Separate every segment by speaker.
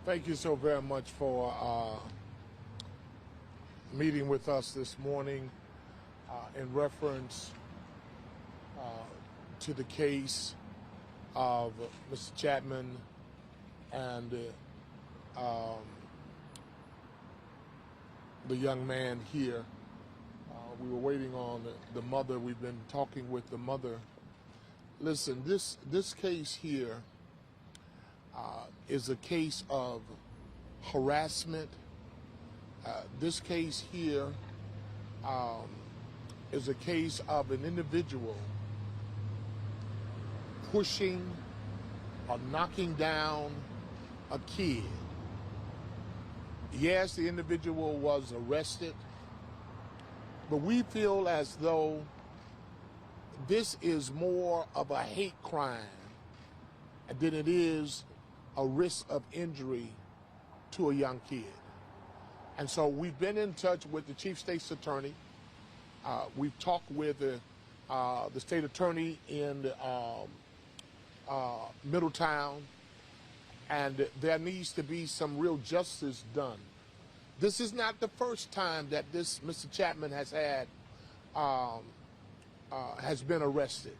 Speaker 1: Thank you so very much for meeting with us this morning in reference to the case of Mr. Chapman and the young man here. We were waiting on the mother. We've been talking with the mother. Listen, this case here is a case of harassment. This case here is a case of an individual pushing or knocking down a kid. Yes, the individual was arrested, but we feel as though this is more of a hate crime than it is a risk of injury to a young kid. And so we've been in touch with the Chief State's Attorney. We've talked with the State Attorney in Middletown, and there needs to be some real justice done. This is not the first time that this Mr. Chapman has been arrested.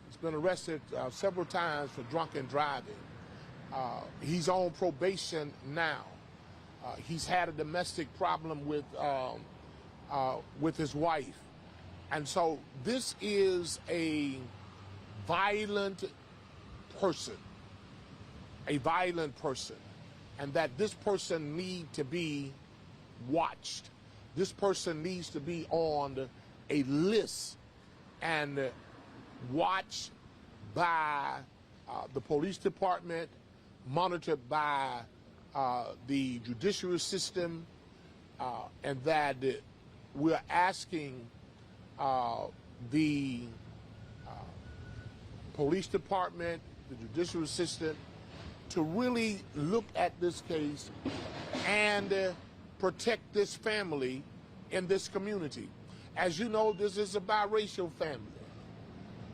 Speaker 1: He's been arrested several times for drunken driving. He's on probation now. He's had a domestic problem with his wife. And so this is a violent person, and that this person needs to be watched. This person needs to be on a list and watched by the police department, monitored by the judicial system, and that we're asking the police department, the judicial system, to really look at this case and protect this family in this community. As you know, this is a biracial family.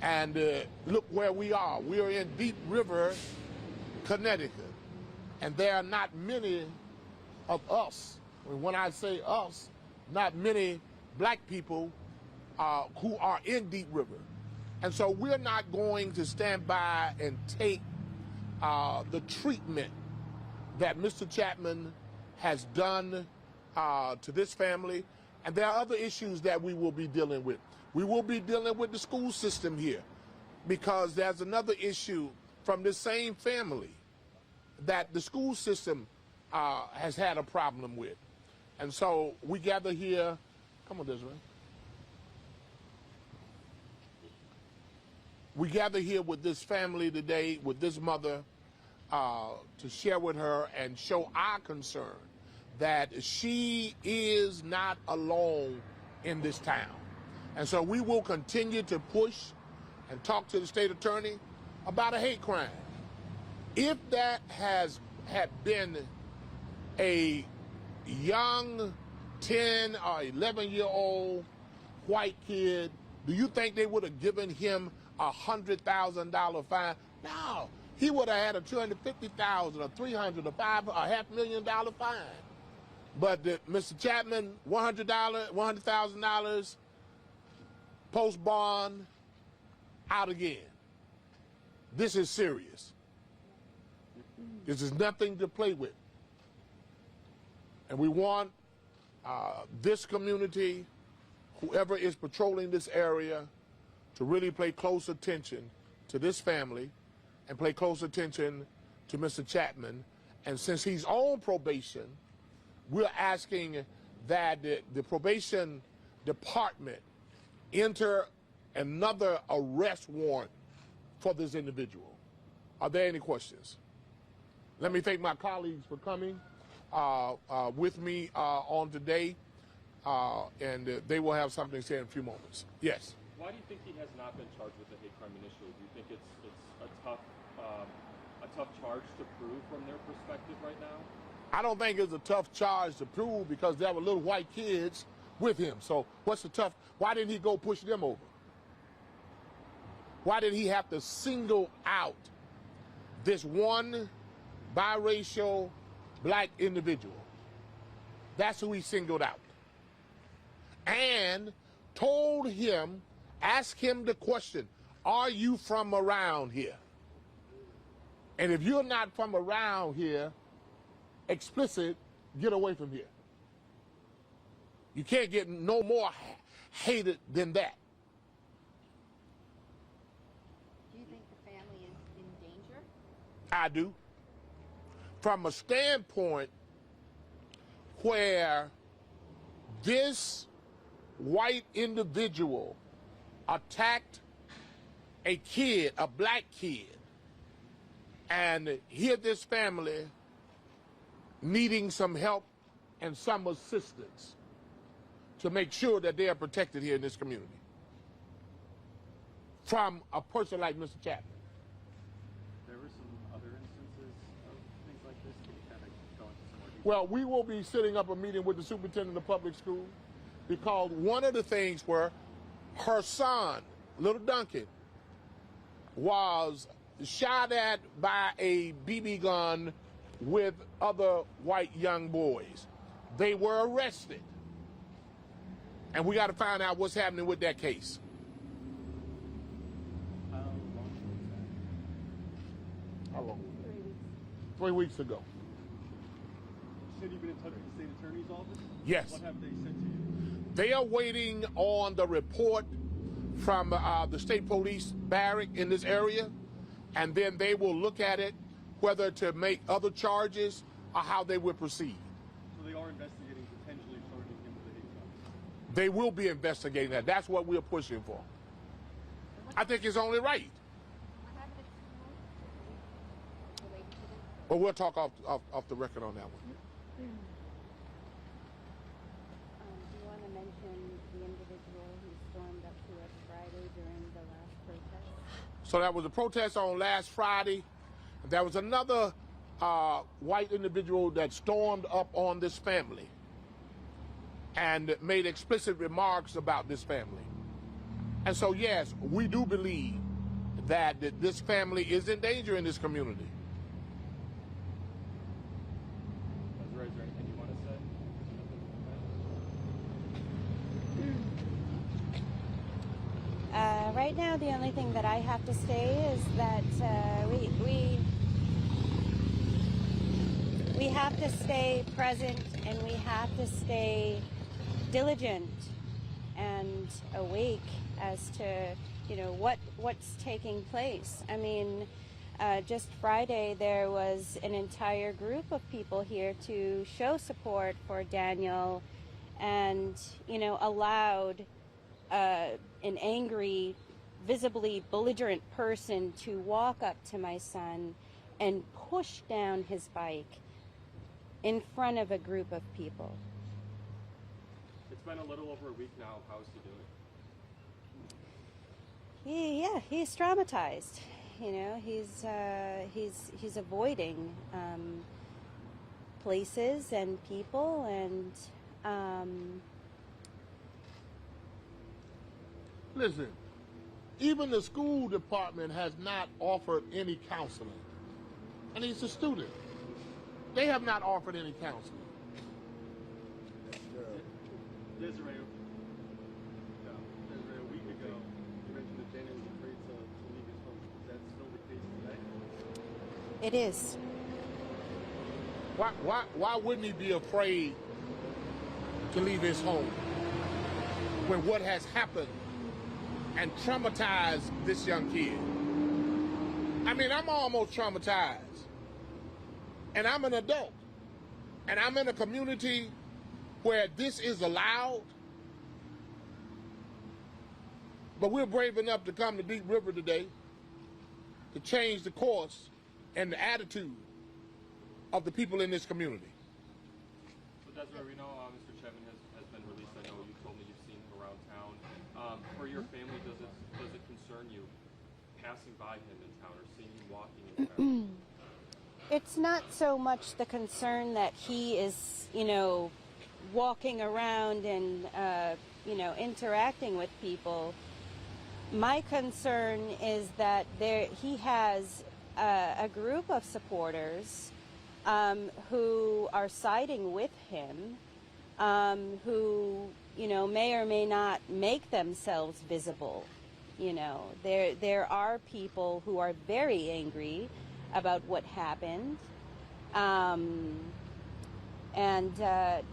Speaker 1: And look where we are. We are in Deep River, Connecticut. And there are not many of us, when I say us, not many black people who are in Deep River. And so we're not going to stand by and take the treatment that Mr. Chapman has done to this family. And there are other issues that we will be dealing with. We will be dealing with the school system here, because there's another issue from the same family that the school system has had a problem with. And so we gather here, come on, Desiree. We gather here with this family today, with this mother, to share with her and show our concern that she is not alone in this town. And so we will continue to push and talk to the state attorney about a hate crime. If that had been a young 10 or 11-year-old white kid, do you think they would have given him a $100,000 fine? No, he would have had a $250,000, or $300,000, or $500,000 fine. But Mr. Chapman, $100,000, post bond, out again. This is serious. This is nothing to play with. And we want this community, whoever is patrolling this area, to really pay close attention to this family and pay close attention to Mr. Chapman. And since he's on probation, we're asking that the probation department enter another arrest warrant for this individual. Are there any questions? Let me thank my colleagues for coming with me on today, and they will have something to say in a few moments. Yes?
Speaker 2: Why do you think he has not been charged with a hate crime initially? Do you think it's a tough charge to prove from their perspective right now?
Speaker 1: I don't think it's a tough charge to prove, because there were little white kids with him. So what's the tough? Why didn't he go push them over? Why did he have to single out this one biracial black individual. That's who he singled out. And told him, asked him the question, are you from around here? And if you're not from around here, explicit, get away from here. You can't get no more hated than that.
Speaker 3: Do you think the family is in danger?
Speaker 1: I do. From a standpoint where this white individual attacked a kid, a black kid, and here this family needing some help and some assistance to make sure that they are protected here in this community from a person like Mr. Chapman.
Speaker 2: There were some other instances of things like this. Can you kind of go into some more detail?
Speaker 1: Well, we will be setting up a meeting with the superintendent of public schools because one of the things were her son, little Duncan, was shot at by a BB gun with other white young boys. They were arrested. And we got to find out what's happening with that case.
Speaker 2: How long was that?
Speaker 1: How long?
Speaker 3: 3 weeks.
Speaker 1: 3 weeks ago.
Speaker 2: You said you've been in touch with the state attorney's office?
Speaker 1: Yes.
Speaker 2: What have they said to you?
Speaker 1: They are waiting on the report from the state police barrack in this area, and then they will look at it, whether to make other charges or how they will proceed.
Speaker 2: So they are investigating, potentially charging him with a hate crime?
Speaker 1: They will be investigating that. That's what we're pushing for. I think it's only right.
Speaker 3: What happened at school related to this?
Speaker 1: But we'll talk off the record on that one.
Speaker 3: Do you want to mention the individual who stormed up to us Friday during the last protest?
Speaker 1: So that was a protest on last Friday. There was another white individual that stormed up on this family and made explicit remarks about this family. And so, yes, we do believe that this family is in danger in this community.
Speaker 2: Is there anything you want to say?
Speaker 3: Right now, the only thing that I have to say is that we have to stay present and we have to stay diligent and awake as to what's taking place. I mean, just Friday there was an entire group of people here to show support for Daniel, and allowed an angry, visibly belligerent person to walk up to my son and push down his bike in front of a group of people.
Speaker 2: It's been a little over a week now. How's he doing?
Speaker 3: He's traumatized. He's avoiding places and people, and
Speaker 1: Listen, even the school department has not offered any counseling. And he's a student. They have not offered any counseling.
Speaker 2: Desiree, a week ago, you mentioned that Daniel was afraid to leave his home. Is that still the case today?
Speaker 3: it is.
Speaker 1: Why wouldn't he be afraid to leave his home when what has happened and traumatized this young kid? I mean, I'm almost traumatized. And I'm an adult. And I'm in a community where this is allowed. But we're brave enough to come to Deep River today to change the course and the attitude of the people in this community.
Speaker 2: But that's where we know Mr. Chapman has been released. I know you told me you've seen him around town. For your family, does it concern you passing by him in town or seeing him walking in town?
Speaker 3: It's not so much the concern that he is, walking around and, interacting with people. My concern is that he has a group of supporters who are siding with him, who, you know, may or may not make themselves visible. You know, there are people who are very angry about what happened.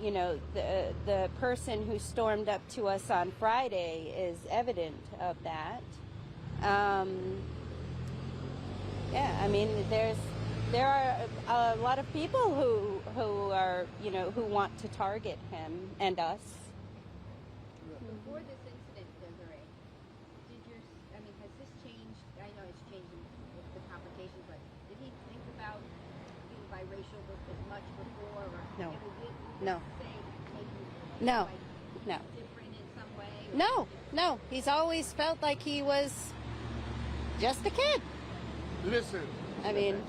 Speaker 3: You know, the person who stormed up to us on Friday is evident of that. Yeah, I mean, there are a lot of people who are, you know, who want to target him and us.
Speaker 4: Before this incident, Desiree, has this changed? I know it's changed with the complications, but did he think about being biracial as much before? Or,
Speaker 3: No.
Speaker 4: I mean, did
Speaker 3: No.
Speaker 4: say maybe
Speaker 3: No.
Speaker 4: like,
Speaker 3: No.
Speaker 4: different in some way? Or
Speaker 3: No. He's always felt like he was just a kid.
Speaker 1: Listen.
Speaker 3: I mean,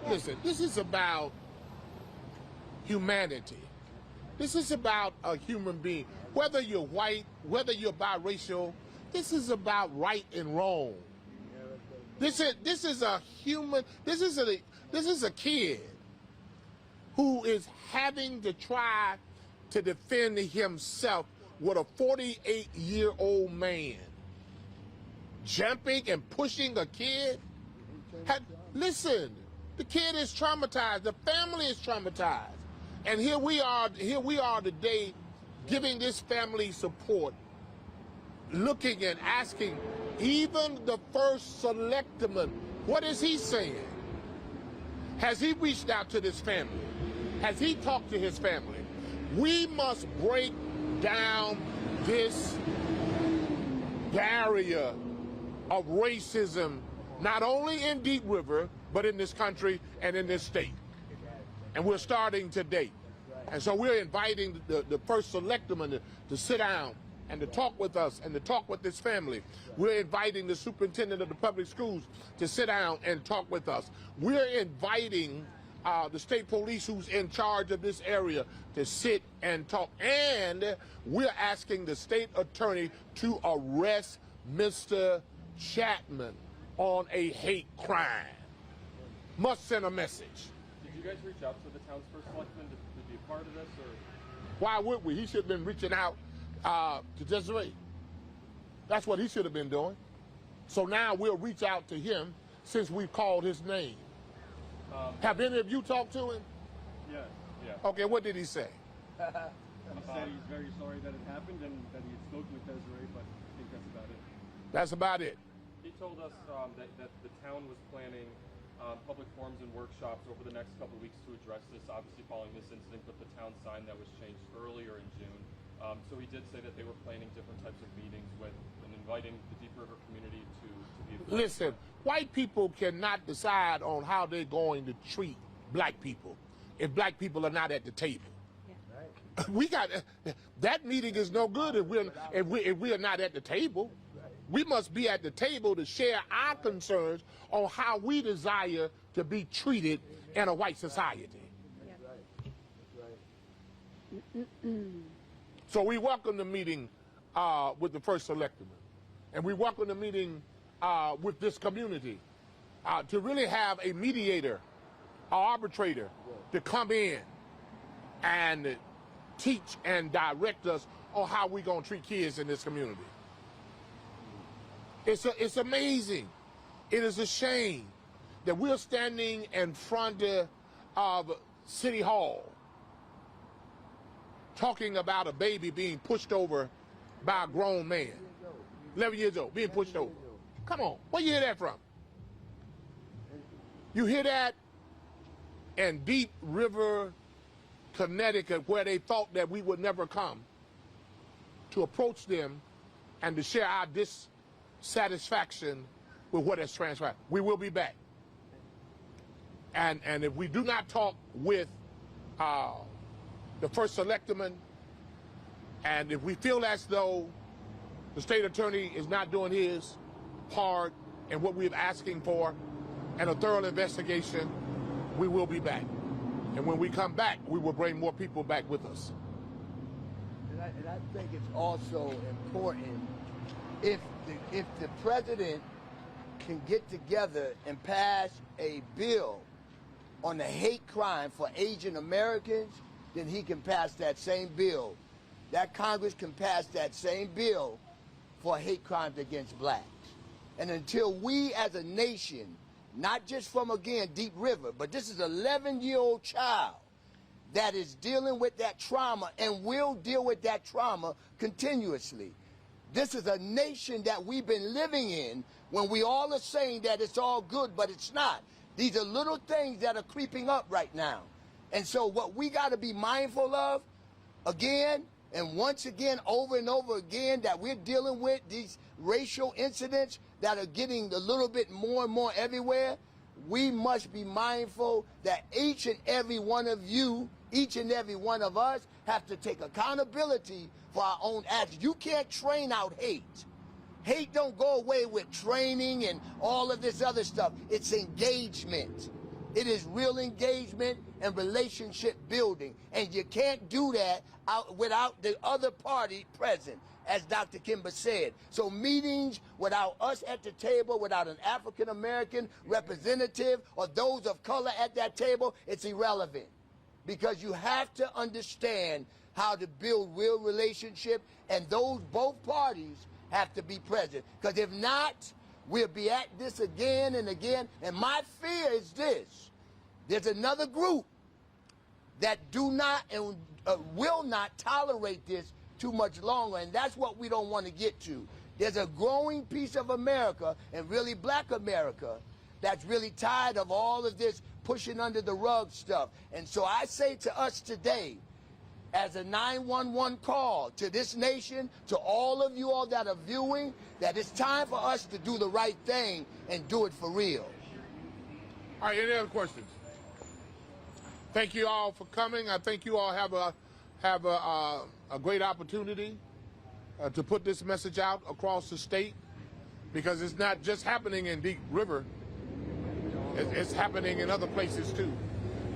Speaker 1: Listen, this is about humanity. This is about a human being. Whether you're white, whether you're biracial, this is about right and wrong. This is a human. This is a kid who is having to try to defend himself with a 48-year-old man jumping and pushing a kid. Listen, the kid is traumatized. The family is traumatized. And here we are today giving this family support, looking and asking, even the first selectman, what is he saying? Has he reached out to this family? Has he talked to his family? We must break down this barrier of racism, not only in Deep River, but in this country and in this state. And we're starting today. And so we're inviting the first selectman to sit down and to talk with us and to talk with this family. We're inviting the superintendent of the public schools to sit down and talk with us. We're inviting the state police who's in charge of this area to sit and talk. And we're asking the state attorney to arrest Mr. Chapman on a hate crime. Must send a message.
Speaker 2: Did you guys reach out to the town's first selectman to be a part of this, or?
Speaker 1: Why would we? He should have been reaching out to Desiree. That's what he should have been doing. So now we'll reach out to him since we've called his name. Have any of you talked to him?
Speaker 2: Yeah.
Speaker 1: Okay, what did he say?
Speaker 5: He said he's very sorry that it happened and that he had spoken with Desiree, but I think that's about it.
Speaker 1: That's about it.
Speaker 2: He told us that the town was planning public forums and workshops over the next couple of weeks to address this, obviously following this incident with the town sign that was changed earlier in June. So he did say that they were planning different types of meetings with and inviting the Deep River community to be a part.
Speaker 1: Listen, white people cannot decide on how they're going to treat black people if black people are not at the table. Yeah. We got that meeting is no good if we are not at the table. We must be at the table to share our concerns on how we desire to be treated in a white society. So we welcome the meeting with the first selectman, and we welcome the meeting with this community to really have a mediator, an arbitrator, to come in and teach and direct us on how we're going to treat kids in this community. It's amazing. It is a shame that we're standing in front of City Hall talking about a baby being pushed over by a grown man, 11 years old, being pushed over. Come on, where you hear that from? You hear that in Deep River, Connecticut, where they thought that we would never come to approach them and to share our dissatisfaction with what has transpired. We will be back. And if we do not talk with the first selectman, and if we feel as though the state attorney is not doing his part in what we're asking for and a thorough investigation, we will be back. And when we come back, we will bring more people back with us.
Speaker 6: And I think it's also important if the president can get together and pass a bill on the hate crime for Asian Americans, then he can pass that same bill. That Congress can pass that same bill for hate crimes against blacks. And until we as a nation, not just from, again, Deep River, but this is an 11-year-old child that is dealing with that trauma and will deal with that trauma continuously. This is a nation that we've been living in when we all are saying that it's all good, but it's not. These are little things that are creeping up right now. And so what we got to be mindful of, again, and once again, over and over again, that we're dealing with these racial incidents that are getting a little bit more and more everywhere, we must be mindful that each and every one of you, each and every one of us have to take accountability for our own actions. You can't train out hate. Hate don't go away with training and all of this other stuff. It's engagement. It is real engagement and relationship building. And you can't do that without the other party present, as Dr. Kimber said. So meetings without us at the table, without an African-American representative or those of color at that table, it's irrelevant. Because you have to understand how to build real relationship, and those both parties have to be present. Because if not, we'll be at this again and again. And my fear is this: there's another group that do not and will not tolerate this too much longer, and that's what we don't want to get to. There's a growing piece of America, and really black America, that's really tired of all of this pushing under the rug stuff. And so I say to us today, as a 911 call to this nation, to all of you all that are viewing, that it's time for us to do the right thing and do it for real.
Speaker 1: All right, any other questions? Thank you all for coming. I think you all have a great opportunity to put this message out across the state, because it's not just happening in Deep River. It's happening in other places too.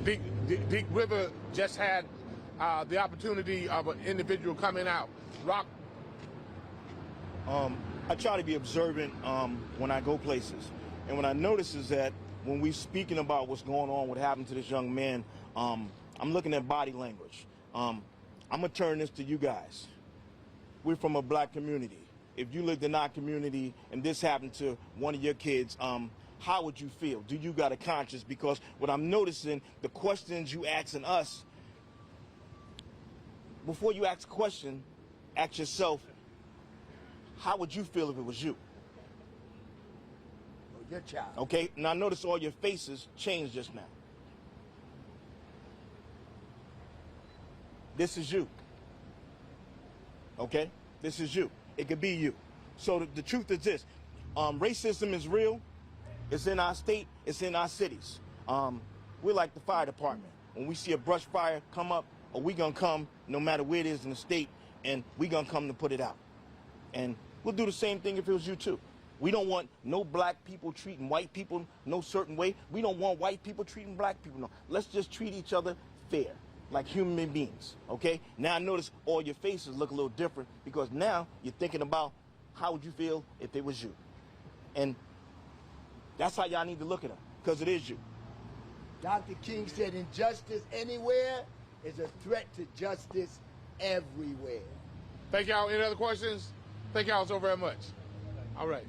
Speaker 1: Deep River just had the opportunity of an individual coming out. Rock.
Speaker 7: I try to be observant when I go places. And what I notice is that when we're speaking about what's going on, what happened to this young man, I'm looking at body language. I'm going to turn this to you guys. We're from a black community. If you lived in our community and this happened to one of your kids, how would you feel? Do you got a conscience? Because what I'm noticing, the questions you asking us, before you ask a question, ask yourself, how would you feel if it was you?
Speaker 6: Your child.
Speaker 7: Okay, now notice all your faces changed just now. This is you. Okay, this is you. It could be you. So the truth is this, racism is real. It's in our state, it's in our cities. We're like the fire department. When we see a brush fire come up, we gonna come no matter where it is in the state, and we gonna come to put it out. And we'll do the same thing if it was you too. We don't want no black people treating white people no certain way. We don't want white people treating black people no. Let's just treat each other fair, like human beings, okay? Now I notice all your faces look a little different, because now you're thinking about how would you feel if it was you. And that's how y'all need to look at them, because it is you.
Speaker 6: Dr. King said injustice anywhere is a threat to justice everywhere.
Speaker 1: Thank y'all. Any other questions? Thank y'all so very much. All right.